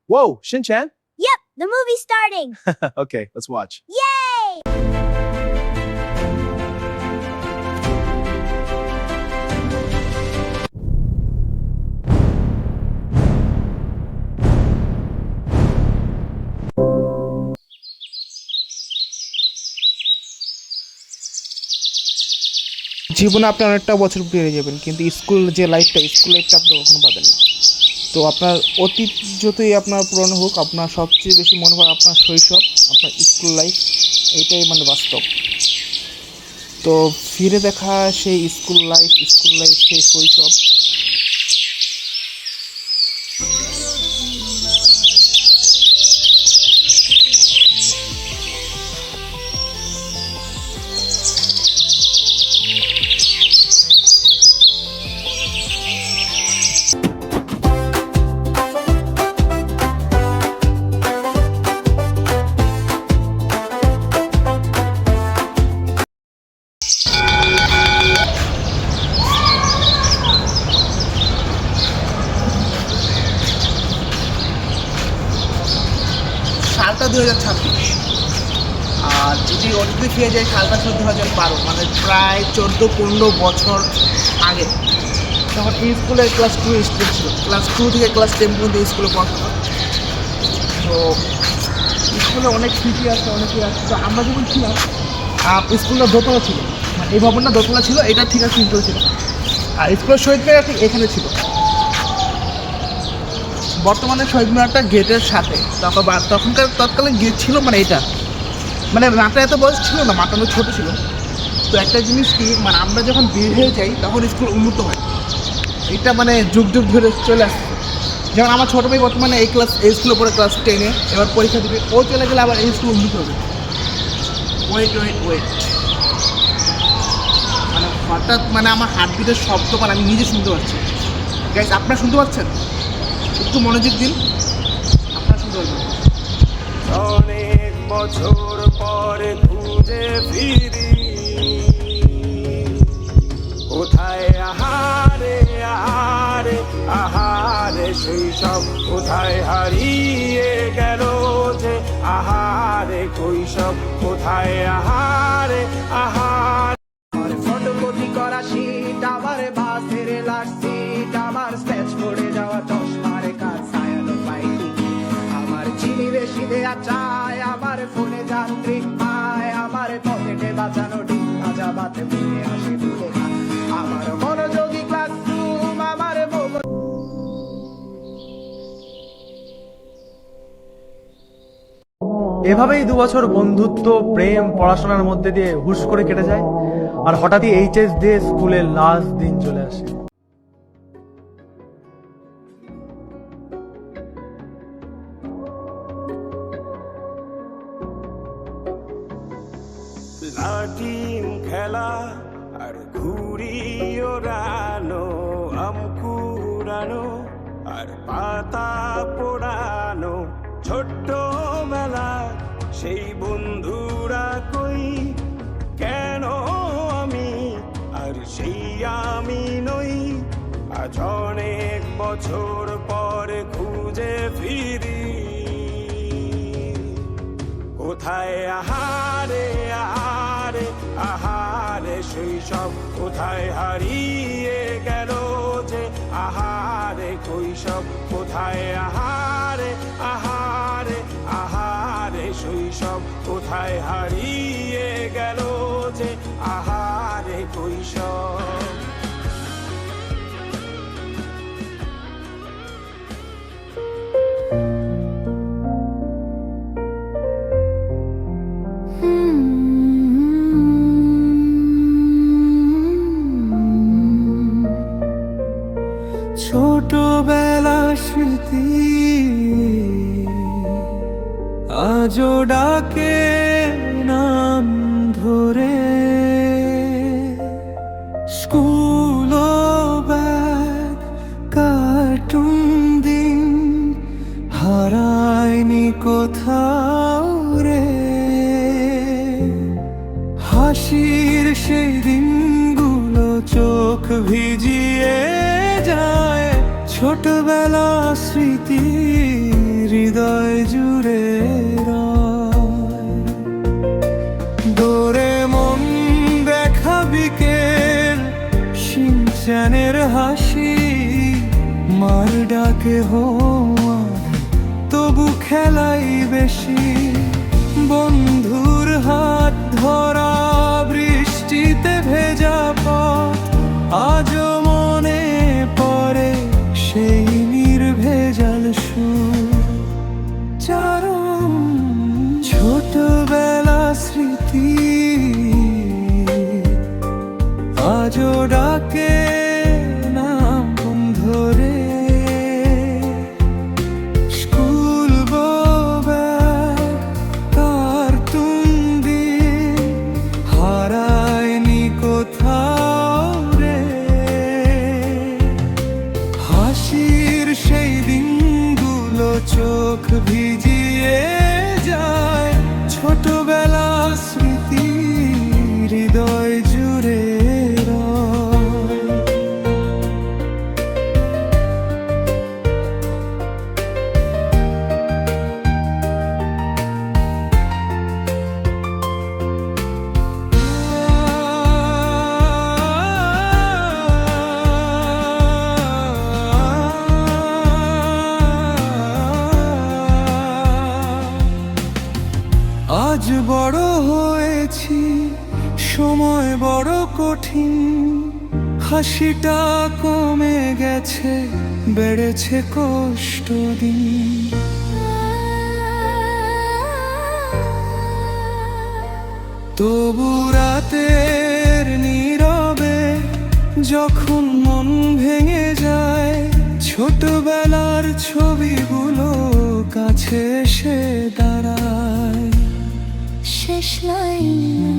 Whoa, Shin-chan? Yep, the movie's starting. Okay, let's watch. Yay! জীবনে আপনি অনেকটা বছর পেরিয়ে যাবেন, কিন্তু স্কুল লাইফটা আপনি কখনো পাবেন না। তো আপনার অতীত যতই আপনার পুরনো হোক, আপনার সবচেয়ে বেশি মনে পড়ে আপনার শৈশব, আপনার স্কুল লাইফ। এইটাই মানে বাস্তব। তো ফিরে দেখা সেই স্কুল লাইফ সেই শৈশব। সালটা 2026, আর যদি অতীতে ফিরে যায় সালটা ছিল 2012, মানে প্রায় 14-15 বছর আগে। তখন এই স্কুলে ক্লাস 2 স্টুডেন্ট ছিল, ক্লাস 2 থেকে ক্লাস 10 পর্যন্ত স্কুলে পড়াশোনা। তো স্কুলে অনেক স্মৃতি আছে, অনেকেই আছে। তো আমরা যখন ছিলাম, স্কুলটা দোতলা ছিল, মানে এই ভবনটা দোতলা ছিল, এটা ঠিক আছে সিম্পল ছিল। আর স্কুলের শহীদ মিনার ঠিক এখানে ছিল। বর্তমানে শহীদ মিনারটা গেটের সাথে, তখনকার তৎকালীন গেট ছিল মানে এটা, মানে মাঠটা এত বয়স ছিল না, মাঠটা অনেক ছোটো ছিল। তো একটা জিনিস কি, মানে আমরা যখন বের হয়ে যাই তখন স্কুল উন্নত হয়। এটা মানে যুগ যুগ ধরে চলে আসছে। যেমন আমার ছোটো ভাই বর্তমানে এই স্কুলে পড়ে ক্লাস 10-এ, এবার পরীক্ষা দিবে, ও চলে গেলে আবার এই স্কুল উন্নত হবে। ওয়েট, মানে হঠাৎ মানে আমার হার্টবিটের শব্দ মানে আমি নিজে শুনতে পাচ্ছি। গাইস, আপনারা শুনতে পাচ্ছেন? একটু মনোযোগ দিন, আপনারা শুনতে পারবেন। অনেক বছর পরে খুঁজে ফিরি, কোথায় আহারে আহারে আহারে সেই সব কোথায় হারিয়ে গেল যে, আহারে কৈশব কোথায় আহারে আহারে। আমার ফটোকপি করা শীট, আমার বাসের লাস্ট সিট, আমার স্কেচ করে যাওয়া চশমার কাজ ছায়ানো পাইনি, আমার চিনি বেশি দেয়া চায়, আমার ফোনে যান্ত্রিক পায়, আমার পকেটে বাঁচানো ডিম ভাজা বাতে বুঝে আসে ভুলে না, আমার মনোযোগী ক্লাসরুম, আমার এভাবেই 2 বছর বন্ধুত্ব, প্রেম, পড়াশোনার মধ্যে দিয়ে হুশ করে কেটে যায়। আর হঠাৎই এইচএস দিয়ে স্কুলের লাস্ট দিন চলে আসে। লাঠিম খেলা আর ঘুড়ি ওড়ানো, আম কুড়ানো আর পাতা পোড়ানো, ছোট্ট বেলা সেই বন্ধুরা কই, কেন আমি আর সেই আমি নই। আজ অনেক বছর পরে খুঁজে ফিরি, কোথায় আহারে আহারে আহারে সেই সব কোথায় হারিয়ে গেল যে, আহারে কৈশব কোথায় আহারে আহারে আহারে শৈশব কোথায় হারিয়ে গেল যে, আহারে কৈশব। ছোটবেলা স্মৃতি আজও ডাকে নাম ধরে, স্কুল ব্যাগ, কার্টুন দিন হারায়নি কোথাও রে, হাসির সেই দিনগুলো চোখ ভিজিয়ে যায়, ছোটবেলা স্মৃতি হৃদয় জুড়ে রয়। ডোরেমন দেখা বিকেল, শিনচ্যানের হাসি, মার ডাকে হোমওয়ার্ক, তবু খেলাই বেশি। বন্ধুর হাত ধরা, বৃষ্টিতে ভেজা পথ, আজও মনে পড়ে সেই নির্ভেজাল সুর। চরম ছোটবেলা স্মৃতি আজও ডাকে নাম ধরে। স্কুল ব্যাগ, কার্টুন দিন হারায়নি কোথাও রে। হাসির সেই দিনগুলো চোখ ভিজিয়ে যায়, ছোটবেলা স্মৃতি হৃদয় জুড়ে রয়। আজ বড় হয়েছি, সময় বড় কঠিন, হাসিটা কমে গেছে, বেড়েছে কষ্ট দিন। তবু রাতের নীরবে যখন মন ভেঙে যায়, ছোটবেলার ছবিগুলো কাছে এসে দাঁড়ায়। শেষ লাইন।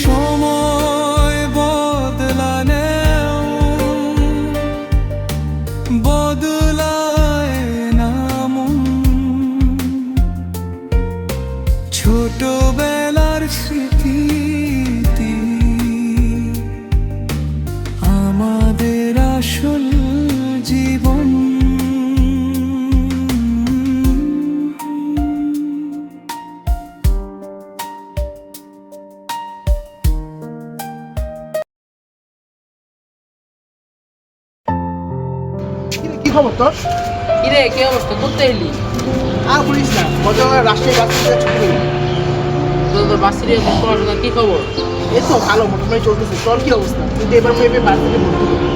সময় বদলানেও বদলায় না মন। ছোটবেলার স্মৃতি আমাদের আসল জীবন। কি খবর তোর? কিরে কি অবস্থা, করতে এলি? আর বলিস না, গত রাষ্ট্রীয় বাস থেকে ছুটি পেলাম। তোর বাসির পড়াশোনা কি খবর? এই তো ভালো, মোটামুটি চলতেছে। তোর কি অবস্থা? কিন্তু এবার মেয়ে বাড়িতে ভর্তি হবো।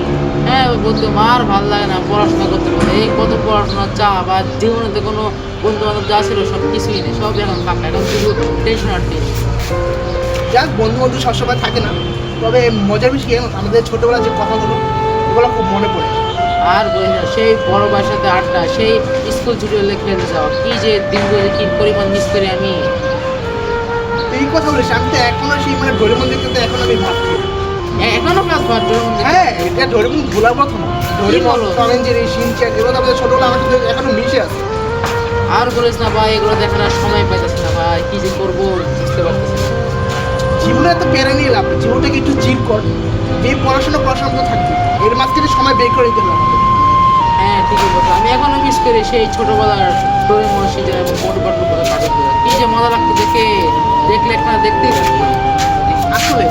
হ্যাঁ বলতে আর ভালো লাগে না পড়াশোনা করতে বলে। এই কত পড়াশোনার চাপ, আর জীবনেতে কোনো বন্ধু বান্ধব যা ছিল সব কিছুই নেই, সব এখন ফাঁকা, এখন শুধু টেনশন আর টেনশন। যাক, বন্ধু বন্ধু সবসময় থাকে না, তবে মজার বিষয় আমাদের ছোটবেলার যে কথাগুলো ওগুলো খুব মনে পড়ে। আর বলিস না, সেই বড় ভাইয়ের সাথে আড্ডা, সেই স্কুল ছুটি হলে খেলতে যাওয়া, কি যে দিনগুলো কি পরিমাণ মিস করি আমি। এই কথা বলিস, আমি তো এখনো সেই মানে ডোরেমন দেখতে তো এখন আমি ভাবছি। এখনো ক্লাস পার হ্যাঁ, এটা ডোরেমন ভোলার কথা না। ডোরেমন, বলো? টম এন্ড জেরি, শিনচ্যান, এগুলো তো আমাদের ছোটবেলা আমার সাথে এখনো মিশে আছে। আর বলিস না ভাই, এগুলো দেখার আর সময় পাইতেছি না ভাই, কি যে করবো বুঝতে পারতেছি না। জীবনে এত প্যারা নিয়ে লাভ নেই, জীবনটাকে একটু চিল কর। যে পড়াশোনা তো থাকবে, এর মাঝখানে সময় বের করে দিতে হবে। হ্যাঁ ঠিকই বলছো, আমি এখনো মিস করি সেই ছোটবেলার ডোরেমন, সিজন এবং মোটু পাতলু করে কার্টুনগুলো, কি যে মজা লাগতো দেখে, দেখলে একটা দেখতেই থাকতো। আসলে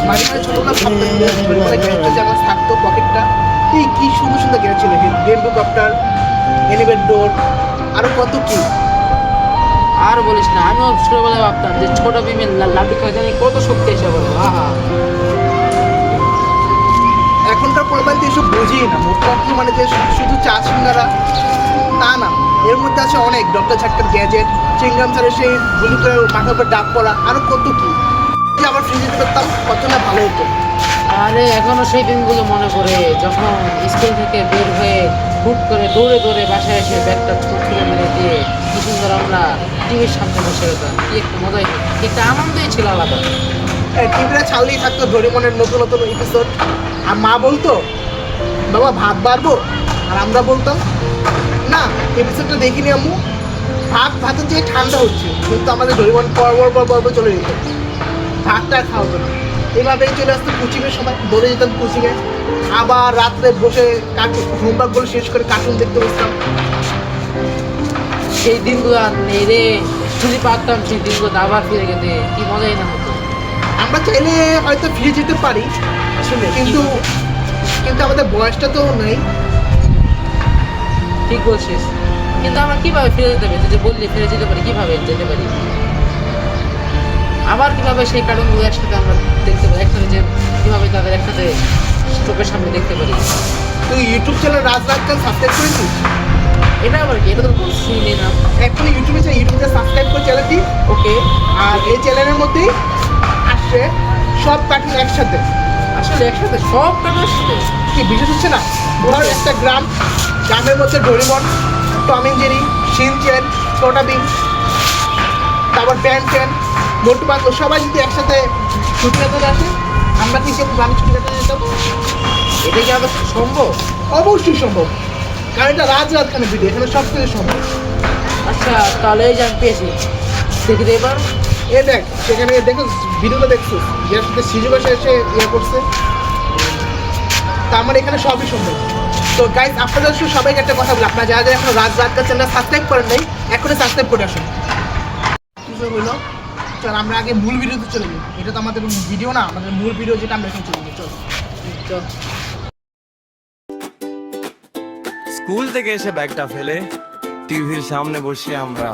মাঝে মাঝে ছোটবেলা ভাবতাম যে ছোটবেলায় গ্যাজেটটা যে আমার থাকতো পকেটটা, এই কি সুন্দর সুন্দর গ্যাজেট ছিল, রেনবো কপ্টার, এনিমেট ডোর, আরো কত কি। আর বলিস না, আমিও ছোটবেলায় ভাবতাম যে ছোট বিমের লাড্ডু খাওয়া জানি কত শক্তি এসে বলে। আহা, এখনকার পরিমাণ তো এসব বুঝি না। মোটু মানে যে শুধু চা সিঙ্গারা তা না, এর মধ্যে আছে অনেক ডক্টর ঝাটকার গ্যাজেট, চিংগাম স্যারের সেই গুলি করে মাথার উপর ডাক পড়া, আরো কত কি যে আবার ফ্রিজে করতাম, কত না ভালো হতো। আরে এখনো সেই দিনগুলো মনে পড়ে, যখন স্কুল থেকে বের হয়ে হুট করে দৌড়ে দৌড়ে বাসায় এসে ব্যাগটা ছুট করে মেরে দিয়ে কি সুন্দর আমরা টিভির সামনে বসে যেতাম, কি একটা মজাই, কি একটা আনন্দই ছিল আলাদা। টিভিটা ছাড়লেই থাকতো ডোরেমনের নতুন নতুন এপিসোড, আর মা বলতো বাবা ভাত বাড়বো, আর আমরা বলতাম না এপিসোডটা দেখিনি আম্মু, ভাতের যে ঠান্ডা হচ্ছে, কিন্তু আমাদের ডোরেমন পর চলে যেত, ভাতটা খাওয়া হতো না। এভাবেই চলে আসতো কোচিংয়ের সময়, দৌড়ে যেতাম কোচিংয়ে, আবার রাত্রে বসে কার্টুন হোমওয়ার্কগুলো শেষ করে কার্টুন দেখতে বসতাম। সেই দিনগুলো আর নেই রে। যদি পারতাম সেই দিনগুলো আবার ফিরে গেতে কি মজাই না হতো। আমরা চাইলে হয়তো ফিরে যেতে পারি আসলে কিন্তু কিন্তু আমাদের বয়সটা তো নেই। ঠিক বলছিস, কিন্তু আমরা কিভাবে ফিরে যেতে পারি? তুই যে বললি ফিরে যেতে পারি, কিভাবে যেতে পারি? আবার কিভাবে সেই কার্টুনগুলো একসাথে আমরা দেখতে পারি, একসাথে যে কিভাবে তাদের একসাথে চোখের সামনে দেখতে পারি? তুই ইউটিউব চ্যানেল রাজ খান সাবস্ক্রাইব করেছিস? এটা আবার কি? এটা তো শুনি না। এখন ইউটিউবে সাবস্ক্রাইব করে চ্যানেলটি। ওকে, আর এই চ্যানেলের মধ্যেই আসছে সব কার্টুন একসাথে। আসলে একসাথে সব কার্টুনের সাথে কি বিশেষ হচ্ছে না? ধর একটা গ্রামের মধ্যে Doraemon, Tom and Jerry, Shinchan, Chhota Bheem, তারপর ব্যান চ্যান, মোটু পাতলু সবাই যদি একসাথে ছুটি কাটাতে আসে, আমরা কি সে গ্রামে ছুটি কাটাতে যেতাম? এটা কি আবার সম্ভব? অবশ্যই সম্ভব, কারণ এটা রাজ খানের ভিডিও, এখানে সব কিছু সম্ভব। আচ্ছা, তাহলে এই যে আমি পেয়েছি, দেখি তো এবার। এ দেখ, সেখানে দেখো ভিডিওটা দেখছো, যার সাথে সিজু বসে এসে ইয়ে করছে, তার মানে এখানে সবই সম্ভব। তো গাইস, আপনাদের সবাইকে একটা কথা বলি, আপনারা যারা যারা এখন রাজ চ্যানেলটা সাবস্ক্রাইব করেন নাই, এখনই সাবস্ক্রাইব করে আসুন। কিছু হইলো, চল আমরা আগে মূল ভিডিওতে চলে যাই। এটা তো আমাদের ভিডিও না, আমাদের মূল ভিডিও যেটা, আমরা এখন চলে যাই। চল চল। স্কুল থেকে এসে ব্যাগটা ফেলে টিভির সামনে বসে আমরা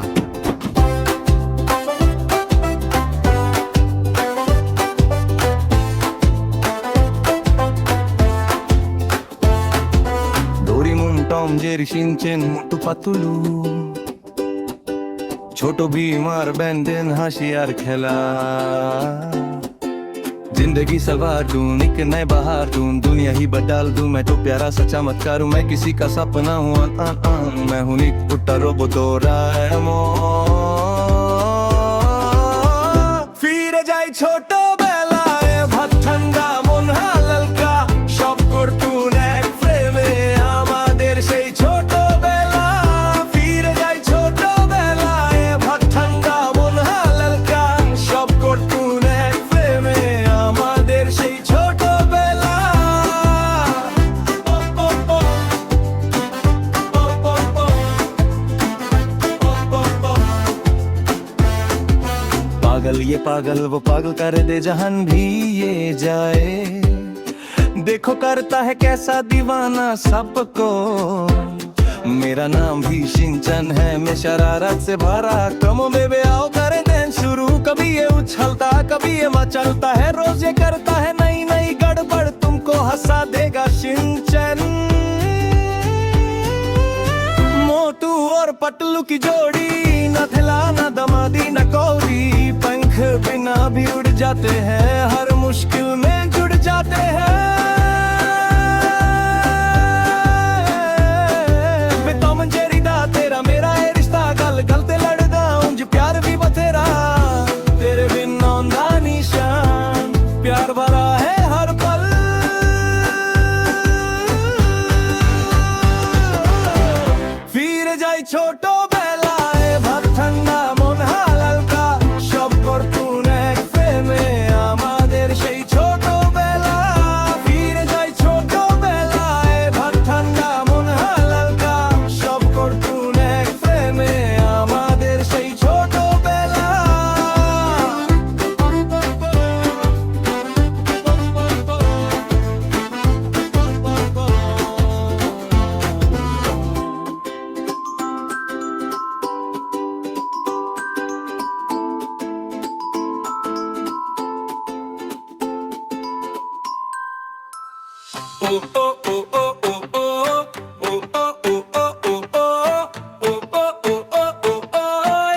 Doraemon, Tom, Jerry, Shin-chan, Motu Patlu, ছোট ভীম আর বেন টেন, হাসি আর খেলা। जिंदगी सवार दूं, एक नए बहार दूं, दुनिया ही बदल दूं। मैं तो प्यारा सा चमत्कार हूं, मैं किसी का सपना हूं। मैं हूं निक पुट्टा रोबो डोरेमन। फिरे যাই ছোটবেলায়, ভাত ঠান্ডা মন হালকা, সব করতুন এক ফ্রেমে আমাদের সেই ছোটবেলা। ফিরে যাই ছোটবেলায়, ভাত ঠান্ডা মন হালকা, সব করতুন এক ফ্রেমে আমাদের সেই ছোটবেলা। पागल ये पागल वो पागल कर दे जहान भी ये जाए। देखो करता है कैसा दीवाना सबको। मेरा नाम भी शिनचैन है, मैं शरारत से भरा। कमो बेबे आओ करें दिन शुरू। कभी ये उछलता कभी ये मचलता है, रोज ये करता है नई नई गड़बड़, तुमको हंसा देगा शिनचैन। मोटू और पतलू की जोड़ी, न थिला न दमादी न कौड़ी, पंख बिना भी उड़ जाते हैं, हर मुश्किल में जुड़ जाते हैं। वे टॉम एंड जेरी दा तेरा मेरा है रिश्ता, गल गल ते लड़दा उंज प्यार भी बथेरा। तेरे बिन औंदा निशान, प्यार भरा है हर पल। फिर जाई छोटो बेलाए, भात ঠান্ডা মন হালকা, সব করতুন এক ফ্রেমে আমাদের সেই ছোটবেলা। ফিরে যাই ছোটবেলায়, ভাত ঠান্ডা মন হালকা, সব করতুন এক ফ্রেমে আমাদের সেই ছোটবেলা।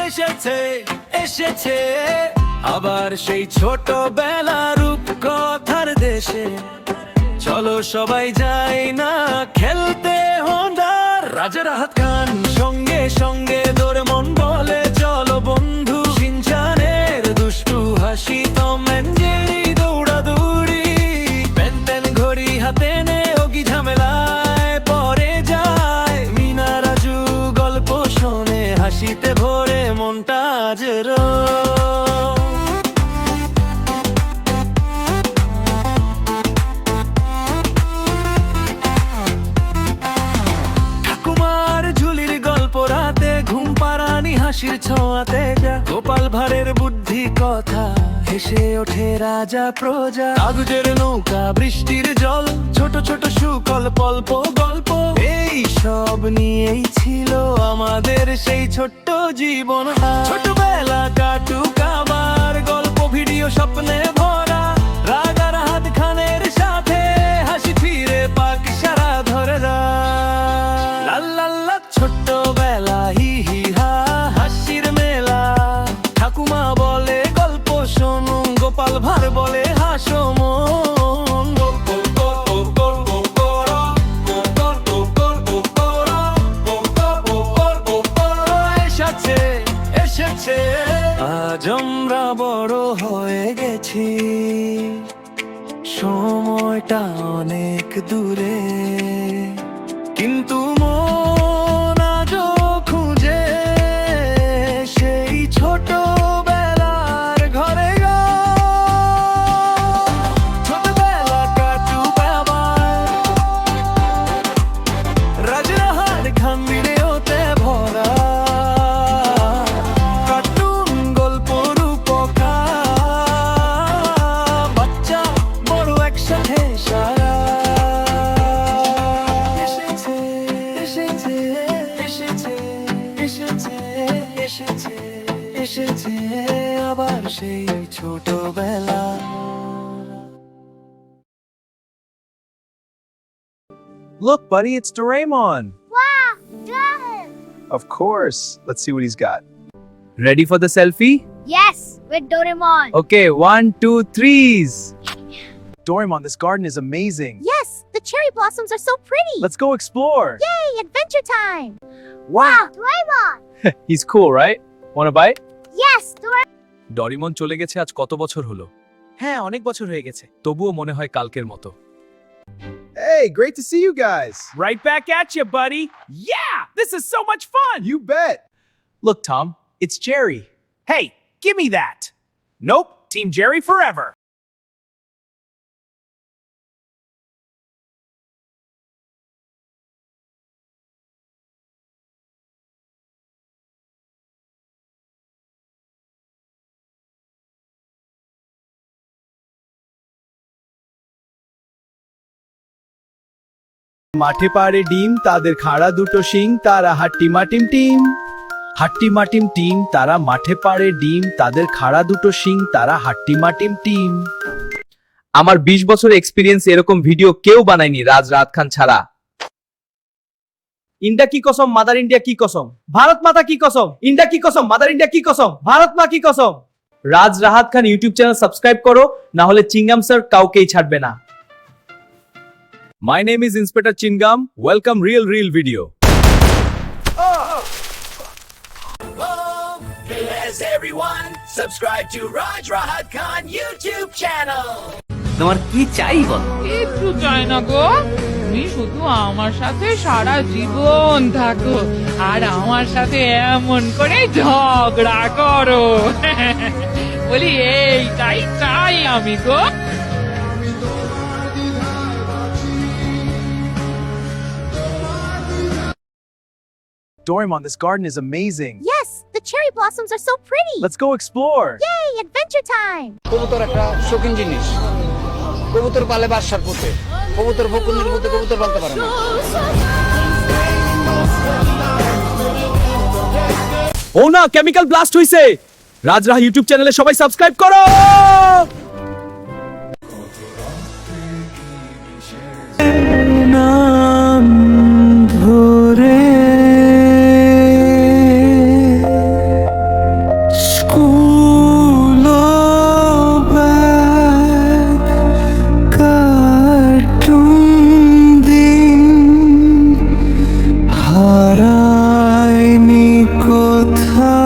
এসেছে এসেছে আবার সেই ছোটবেলার রূপকথার দেশে। চলো সবাই যাই না খেলতে হোন্ডার। রাজা রাহাত খান সঙ্গে সঙ্গে ডোরেমন বলে চলো বন্ধু। শিনচানের দুষ্টু হাসি, টম এন্ড জেরি দৌড়াদৌড়ি, বেন টেন ঘড়ি হাতে নে ওগি ঝামেলায় পরে যায়। মিনা রাজু গল্প শোনে, হাসিতে ভরে মনটা আজ ঠাকুমার ঝুলির গল্প রাতে হাসির ছোঁয়াতে যা গোপাল ভাঁড়ের বুদ্ধি কথা হেসে ওঠে রাজা প্রজা কাগজের নৌকা বৃষ্টির জল ছোট ছোট সুকল্প অল্প গল্প এই সব নিয়েই ছিল আমাদের সেই ছোট্ট জীবন ছোটবেলা কাটুক আবার গল্প ভিডিও স্বপ্নে ভরা রাজা রাহাত খানের সাথে হাসি ফিরে পাক সারা ধরে রা লা লা লা ছোট্টবেলা হি হি হা হাসির মেলা ঠাকুমা বলে গল্প শোনো গোপাল ভাঁড় বলে হাসো মন গল্প গল্প গল্প করো গল্প গল্প করো গল্প গল্প করো এসেছে এসেছে আজ আমরা বড় হয়ে গেছি সময়টা অনেক দূরে কিন্তু মন আজও খুঁজে সেই ছোটবেলার ঘরে গা ছোটবেলা কাটুক আবার রাজরাহাট খান ভিডিওতে ভরা কার্টুন গল্প রূপকার বাচ্চা বড় একসাথে সারা এসেছে এসেছে এসেছে এসেছে এসেছে এসেছে আবার সেই ছোটবেলা Look, buddy, it's Doraemon. Wow, Dragon! Of course. Let's see what he's got. Ready for the selfie? Yes, with Doraemon. Okay, 1, 2, 3s. Doraemon, this garden is amazing. Yes, the cherry blossoms are so pretty. Let's go explore. Yay, adventure time. Wow. Doraemon. He's cool, right? Wanna bite? Yes, Doraemon. ডরিমন চলে গেছে আজ কত বছর হলো? হ্যাঁ অনেক বছর হয়ে গেছে। তবুও মনে হয় কালকের মতো। Hey, great to see you guys. Right back at you, buddy. Yeah, this is so much fun. You bet. Look, Tom, it's Jerry. Hey, give me that. Nope, Team Jerry forever. মাঠে পাড়ে ডিম তাদের খাড়া দুটো শিং তারা হাট্টিমাটিম team হাট্টিমাটিম team তারা মাঠে পাড়ে ডিম তাদের খাড়া দুটো শিং তারা হাট্টিমাটিম টিম। আমার 20 বছর এক্সপিরিয়েন্স এরকম ভিডিও কেউ বানায়নি রাজ রাহাত খান ছাড়া। ইন্ডিয়া কি কসম মাদার ইন্ডিয়া কি কসম ভারত মাতা কি কসম ইন্ডিয়া কি কসম মাদার ইন্ডিয়া কি কসম ভারত মা কি কসম। রাজ রাহাত খান ইউটিউব চ্যানেল সাবস্ক্রাইব করো না হলে চিংগাম স্যার কাউকেই ছাড়বে না। My name is Inspector Chingam. Welcome real video. everyone subscribe to Raj Rahat Khan YouTube channel তোমার কি চাই বল একটু চাই না গো তুমি শুধু আমার সাথে সারা জীবন থাকো আর আমার সাথে এমন করে ঝগড়া করো বলি এইটাই চাই আমি গো। Doraemon, this garden is amazing. Yes, the cherry blossoms are so pretty. Let's go explore. Yay, adventure time. কবুতর একটা শৌখিন জিনিস কবুতর পালে বাসার পুঁতে কবুতর বকুনের পুঁতে কবুতর পালতে পারে না। ও না, কেমিক্যাল ব্লাস্ট হইছে। রাজরাহ ইউটিউব চ্যানেলে সবাই সাবস্ক্রাইব করো। নাম ধরে স্কুল ব্যাগ কার্টুন দিন হারায়নি কোথাও